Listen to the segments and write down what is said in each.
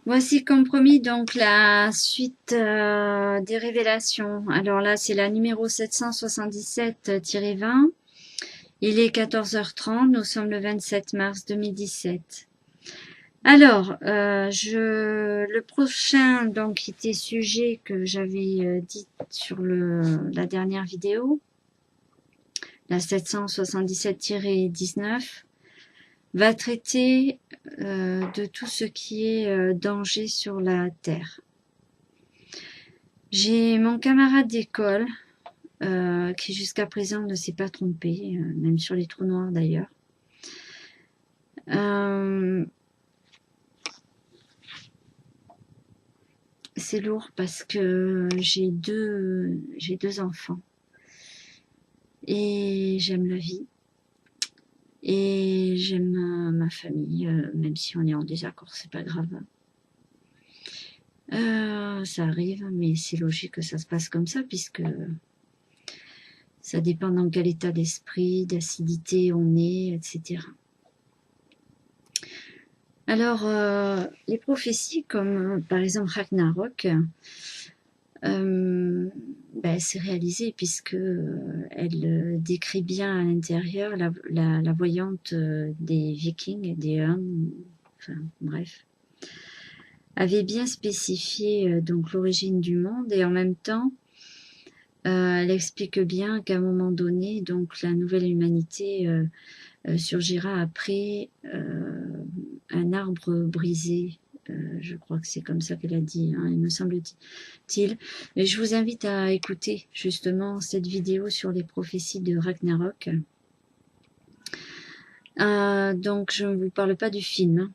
Voici comme promis donc la suite des révélations. Alors là, c'est la numéro 777-20. Il est 14h30, nous sommes le 27 mars 2017. Alors, le prochain donc était sujet que j'avais dit sur la dernière vidéo, la 777-19, va traiter de tout ce qui est danger sur la Terre. J'ai mon camarade d'école qui jusqu'à présent ne s'est pas trompé, même sur les trous noirs d'ailleurs. C'est lourd parce que j'ai deux enfants et j'aime la vie et j'aime ma famille, même si on est en désaccord, c'est pas grave. Ça arrive, mais c'est logique que ça se passe comme ça puisque ça dépend dans quel état d'esprit, d'acidité on est, etc. Alors, les prophéties comme par exemple Ragnarok, c'est réalisé puisque elle décrit bien à l'intérieur la voyante des Vikings, des Huns, enfin bref, avait bien spécifié donc l'origine du monde et en même temps elle explique bien qu'à un moment donné donc la nouvelle humanité surgira après un arbre brisé. Je crois que c'est comme ça qu'elle a dit, hein, il me semble-t-il. Et je vous invite à écouter justement cette vidéo sur les prophéties de Ragnarok. Donc je ne vous parle pas du film, hein.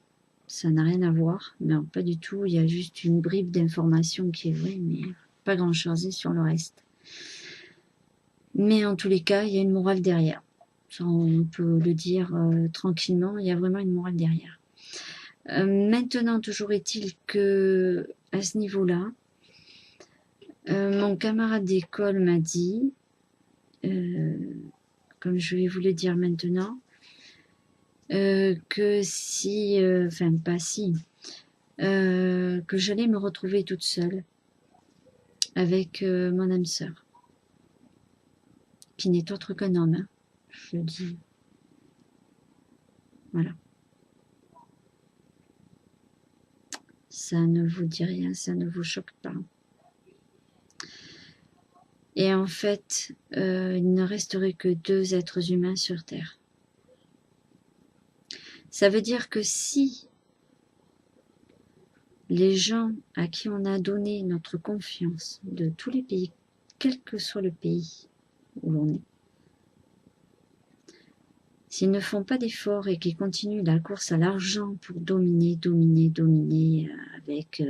Ça n'a rien à voir, non, pas du tout. Il y a juste une bribe d'information qui est vraie, mais pas grand-chose sur le reste. Mais en tous les cas, il y a une morale derrière. Ça, on peut le dire tranquillement, il y a vraiment une morale derrière. Maintenant, toujours est-il que à ce niveau-là, mon camarade d'école m'a dit, comme je vais vous le dire maintenant, que si, enfin pas si, que j'allais me retrouver toute seule avec mon âme sœur, qui n'est autre qu'un homme, hein, je le dis. Voilà. Ça ne vous dit rien, ça ne vous choque pas. Et en fait, il ne resterait que 2 êtres humains sur Terre. Ça veut dire que si les gens à qui on a donné notre confiance de tous les pays, quel que soit le pays où l'on est, s'ils ne font pas d'efforts et qu'ils continuent la course à l'argent pour dominer, avec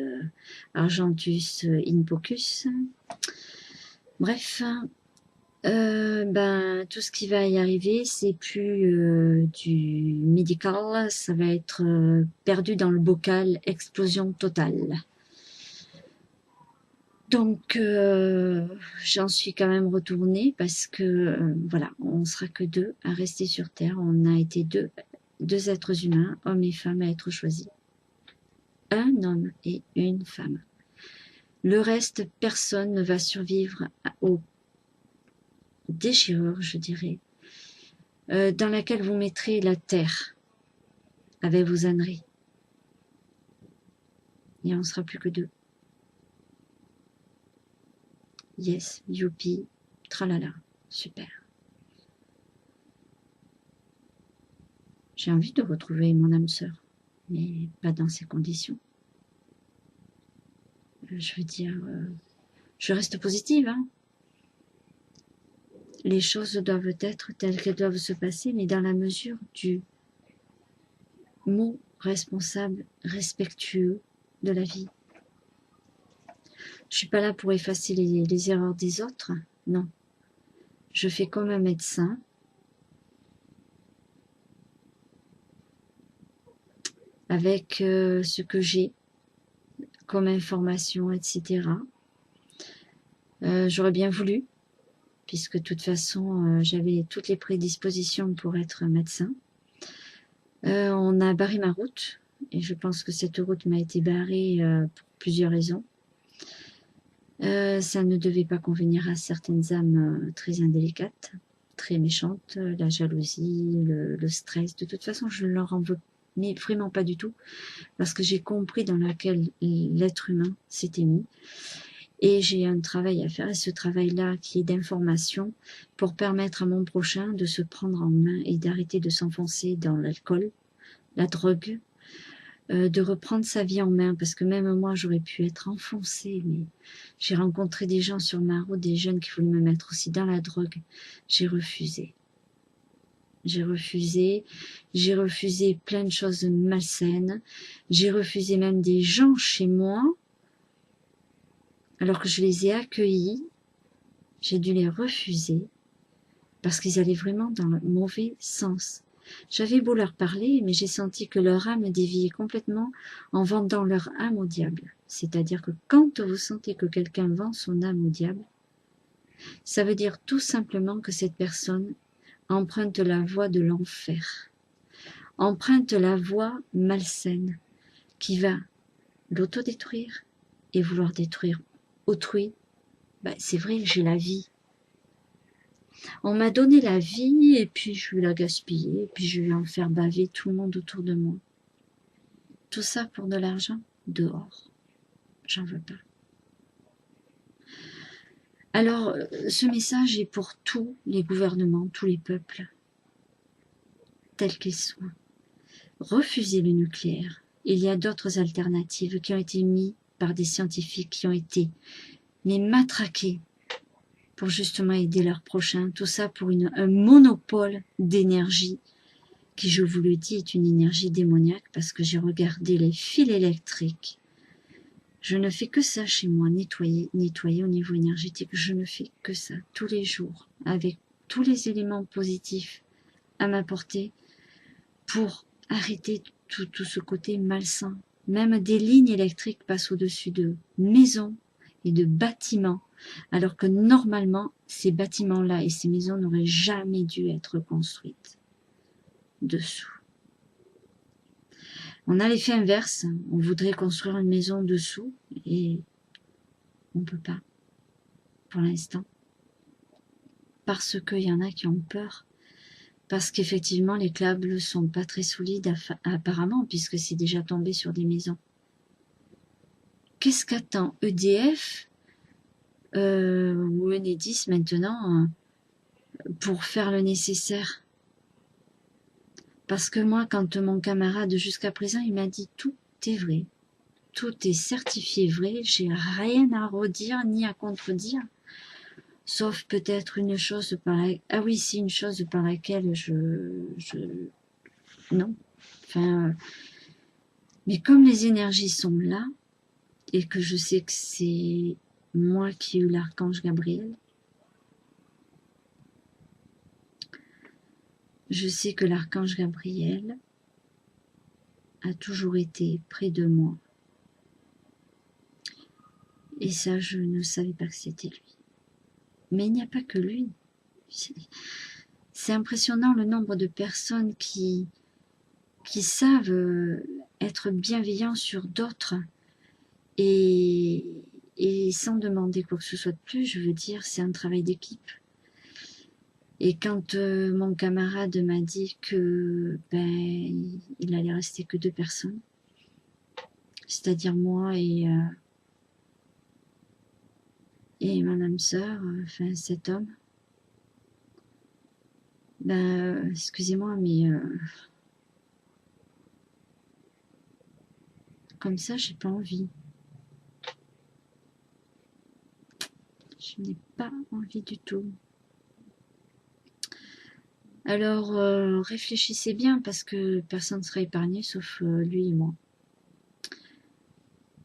Argentus in Pocus, bref, tout ce qui va y arriver, c'est plus du médical, ça va être perdu dans le bocal, explosion totale. Donc, j'en suis quand même retournée parce que, voilà, on sera que 2 à rester sur Terre. On a été deux êtres humains, hommes et femmes, à être choisis. Un homme et une femme. Le reste, personne ne va survivre aux déchirures, je dirais, dans laquelle vous mettrez la Terre avec vos âneries. Et on ne sera plus que 2. Yes, youpi, tralala, super. J'ai envie de retrouver mon âme sœur, mais pas dans ces conditions. Je veux dire, je reste positive, hein. Les choses doivent être telles qu'elles doivent se passer, mais dans la mesure du mot responsable, respectueux de la vie. Je suis pas là pour effacer les erreurs des autres, non. Je fais comme un médecin. Avec ce que j'ai comme information, etc. J'aurais bien voulu, puisque de toute façon, j'avais toutes les prédispositions pour être médecin. On a barré ma route, et je pense que cette route m'a été barrée pour plusieurs raisons. Ça ne devait pas convenir à certaines âmes très indélicates, très méchantes, la jalousie, le stress. De toute façon, je ne leur en veux mais vraiment pas du tout, parce que j'ai compris dans laquelle l'être humain s'était mis. Et j'ai un travail à faire, et ce travail-là qui est d'information, pour permettre à mon prochain de se prendre en main et d'arrêter de s'enfoncer dans l'alcool, la drogue, de reprendre sa vie en main, parce que même moi j'aurais pu être enfoncée, mais j'ai rencontré des gens sur ma route, des jeunes qui voulaient me mettre aussi dans la drogue. J'ai refusé. J'ai refusé plein de choses malsaines, j'ai refusé même des gens chez moi, alors que je les ai accueillis, j'ai dû les refuser, parce qu'ils allaient vraiment dans le mauvais sens. J'avais beau leur parler, mais j'ai senti que leur âme déviait complètement en vendant leur âme au diable. C'est-à-dire que quand vous sentez que quelqu'un vend son âme au diable, ça veut dire tout simplement que cette personne emprunte la voie de l'enfer, emprunte la voie malsaine qui va l'autodétruire et vouloir détruire autrui. Ben, c'est vrai que j'ai la vie. On m'a donné la vie et puis je vais la gaspiller et puis je vais en faire baver tout le monde autour de moi. Tout ça pour de l'argent? Dehors. J'en veux pas. Alors, ce message est pour tous les gouvernements, tous les peuples, tels qu'ils soient. Refusez le nucléaire. Il y a d'autres alternatives qui ont été mises par des scientifiques qui ont été matraqués pour justement aider leurs prochains. Tout ça pour un monopole d'énergie qui, je vous le dis, est une énergie démoniaque parce que j'ai regardé les fils électriques. Je ne fais que ça chez moi, nettoyer au niveau énergétique. Je ne fais que ça tous les jours avec tous les éléments positifs à m'apporter pour arrêter tout ce côté malsain. Même des lignes électriques passent au-dessus de maisons et de bâtiments, alors que normalement, ces bâtiments-là et ces maisons n'auraient jamais dû être construites dessous. On a l'effet inverse, on voudrait construire une maison dessous et on ne peut pas pour l'instant. Parce qu'il y en a qui ont peur. Parce qu'effectivement, les câbles ne sont pas très solides apparemment, puisque c'est déjà tombé sur des maisons. Qu'est-ce qu'attend EDF ou Enedis maintenant pour faire le nécessaire? Parce que moi, quand mon camarade jusqu'à présent, il m'a dit tout est vrai, tout est certifié vrai, j'ai rien à redire ni à contredire, sauf peut-être une chose par laquelle, ah oui, c'est une chose par laquelle non, enfin, mais comme les énergies sont là, et que je sais que c'est moi qui ai eu l'archange Gabriel, je sais que l'archange Gabriel a toujours été près de moi. Et ça, je ne savais pas que c'était lui. Mais il n'y a pas que lui. C'est impressionnant le nombre de personnes qui savent être bienveillants sur d'autres et sans demander quoi que ce soit de plus. Je veux dire, c'est un travail d'équipe. Et quand mon camarade m'a dit que il allait rester que 2 personnes, c'est-à-dire moi et mon âme sœur, enfin cet homme, excusez-moi, mais comme ça, j'ai pas envie. Je n'ai pas envie du tout. Alors, réfléchissez bien parce que personne ne sera épargné sauf lui et moi.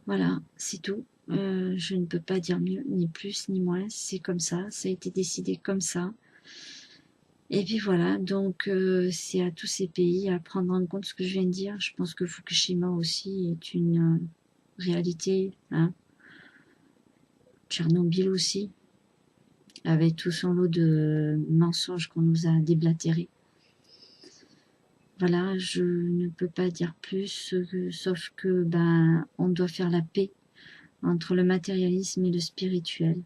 Voilà, c'est tout. Je ne peux pas dire mieux, ni plus, ni moins. C'est comme ça, ça a été décidé comme ça. Et puis voilà, donc c'est à tous ces pays à prendre en compte ce que je viens de dire. Je pense que Fukushima aussi est une réalité. Hein. Tchernobyl aussi, avec tout son lot de mensonges qu'on nous a déblatérés. Voilà, je ne peux pas dire plus, sauf que ben, on doit faire la paix entre le matérialisme et le spirituel,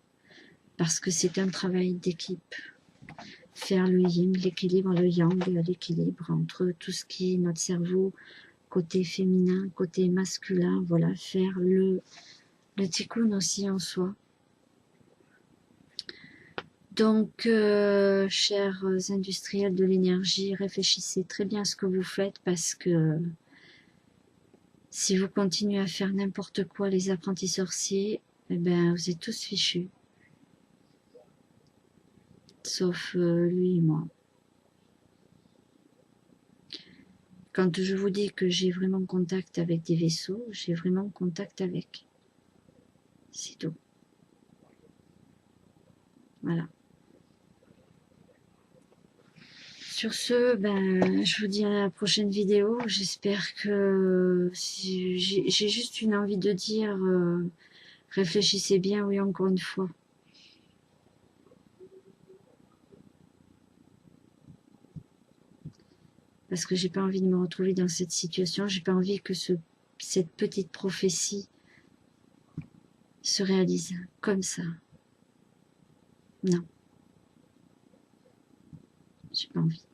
parce que c'est un travail d'équipe. Faire le yin, l'équilibre, le yang, l'équilibre entre tout ce qui est notre cerveau, côté féminin, côté masculin, voilà, faire le tikkun aussi en soi. Donc, chers industriels de l'énergie, réfléchissez très bien à ce que vous faites, parce que si vous continuez à faire n'importe quoi, les apprentis sorciers, eh ben, vous êtes tous fichus. Sauf lui et moi. Quand je vous dis que j'ai vraiment contact avec des vaisseaux, j'ai vraiment contact avec. C'est tout. Voilà. Sur ce, ben, je vous dis à la prochaine vidéo. J'espère que j'ai juste une envie de dire, réfléchissez bien, oui, encore une fois. Parce que j'ai pas envie de me retrouver dans cette situation. J'ai pas envie que cette petite prophétie se réalise comme ça. Non. J'ai pas envie.